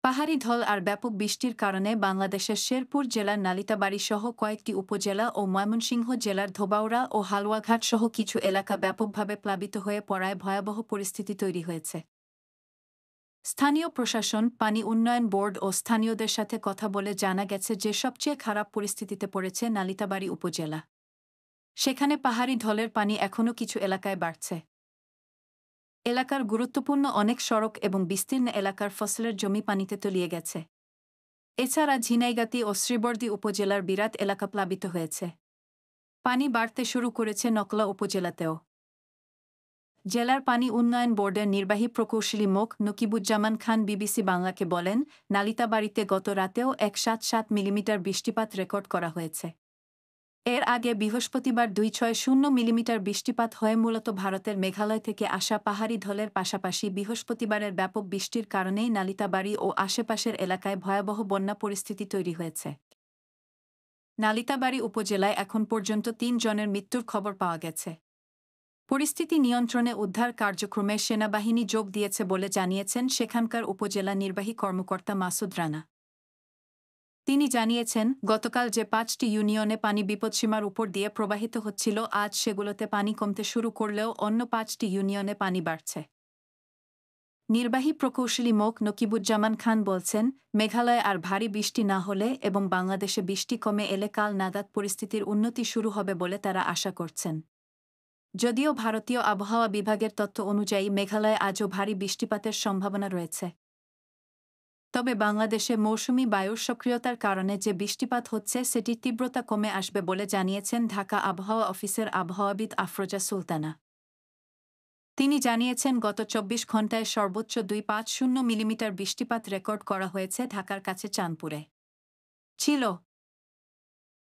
পাহাড়ি ঢল আর ব্যাপক বৃষ্টির কারণে বাংলাদেশের শেরপুর জেলার নালিতাবাড়ী সহ কয়েকটি উপজেলা ও ময়মনসিংহ জেলার ধোবাউড়া ও হালুয়াঘাট সহ কিছু এলাকা ব্যাপকভাবে প্লাবিত হয়ে পড়ায় ভয়াবহ পরিস্থিতি তৈরি হয়েছে। স্থানীয় প্রশাসন, পানি উন্নয়ন বোর্ড ও স্থানীয়দের সাথে কথা বলে জানা গেছে যে সবচেয়ে খারাপ পরিস্থিতিতে পড়েছে নালিতাবাড়ী উপজেলা। সেখানে পাহাড়ি ঢলের পানি এখনও কিছু এলাকায় বাড়ছে। এলাকার গুরুত্বপূর্ণ অনেক সড়ক এবং বিস্তীর্ণ এলাকার ফসলের জমি পানিতে তলিয়ে গেছে। এছাড়া ঝিনাইগাতী ও শ্রীবর্দী উপজেলার বিরাট এলাকা প্লাবিত হয়েছে। পানি বাড়তে শুরু করেছে নকলা উপজেলাতেও। জেলার পানি উন্নয়ন বোর্ডের নির্বাহী প্রকৌশলী মোক নকিবুজ্জামান খান বিবিসি বাংলাকে বলেন, নালিতাবাড়ীতে গত রাতেও 1.77 মিলিমিটার বৃষ্টিপাত রেকর্ড করা হয়েছে। এর আগে বৃহস্পতিবার 2.60 মিলিমিটার বৃষ্টিপাত হয়ে মূলত ভারতের মেঘালয় থেকে আসা পাহাড়ি ঢলের পাশাপাশি বৃহস্পতিবারের ব্যাপক বৃষ্টির কারণেই নালিতাবাড়ী ও আশেপাশের এলাকায় ভয়াবহ বন্যা পরিস্থিতি তৈরি হয়েছে। নালিতাবাড়ী উপজেলায় এখন পর্যন্ত 3 জনের মৃত্যুর খবর পাওয়া গেছে। পরিস্থিতি নিয়ন্ত্রণে উদ্ধার কার্যক্রমে সেনাবাহিনী যোগ দিয়েছে বলে জানিয়েছেন সেখানকার উপজেলা নির্বাহী কর্মকর্তা মাসুদ রানা। তিনি জানিয়েছেন, গতকাল যে 5টি ইউনিয়নে পানি বিপদসীমার উপর দিয়ে প্রবাহিত হচ্ছিল, আজ সেগুলোতে পানি কমতে শুরু করলেও অন্য 5টি ইউনিয়নে পানি বাড়ছে। নির্বাহী প্রকৌশলী মোক নকিবুজ্জামান খান বলছেন, মেঘালয়ে আর ভারী বৃষ্টি না হলে এবং বাংলাদেশে বৃষ্টি কমে এলে কাল নাগাদ পরিস্থিতির উন্নতি শুরু হবে বলে তারা আশা করছেন। যদিও ভারতীয় আবহাওয়া বিভাগের তথ্য অনুযায়ী মেঘালয়ে আজও ভারী বৃষ্টিপাতের সম্ভাবনা রয়েছে। তবে বাংলাদেশে মৌসুমি বায়ুর সক্রিয়তার কারণে যে বৃষ্টিপাত হচ্ছে সেটির তীব্রতা কমে আসবে বলে জানিয়েছেন ঢাকা আবহাওয়া অফিসের আবহাওয়াবিদ আফরোজা সুলতানা। তিনি জানিয়েছেন, গত 24 ঘণ্টায় সর্বোচ্চ 250 মিলিমিটার বৃষ্টিপাত রেকর্ড করা হয়েছে ঢাকার কাছে চাঁদপুরে। ছিল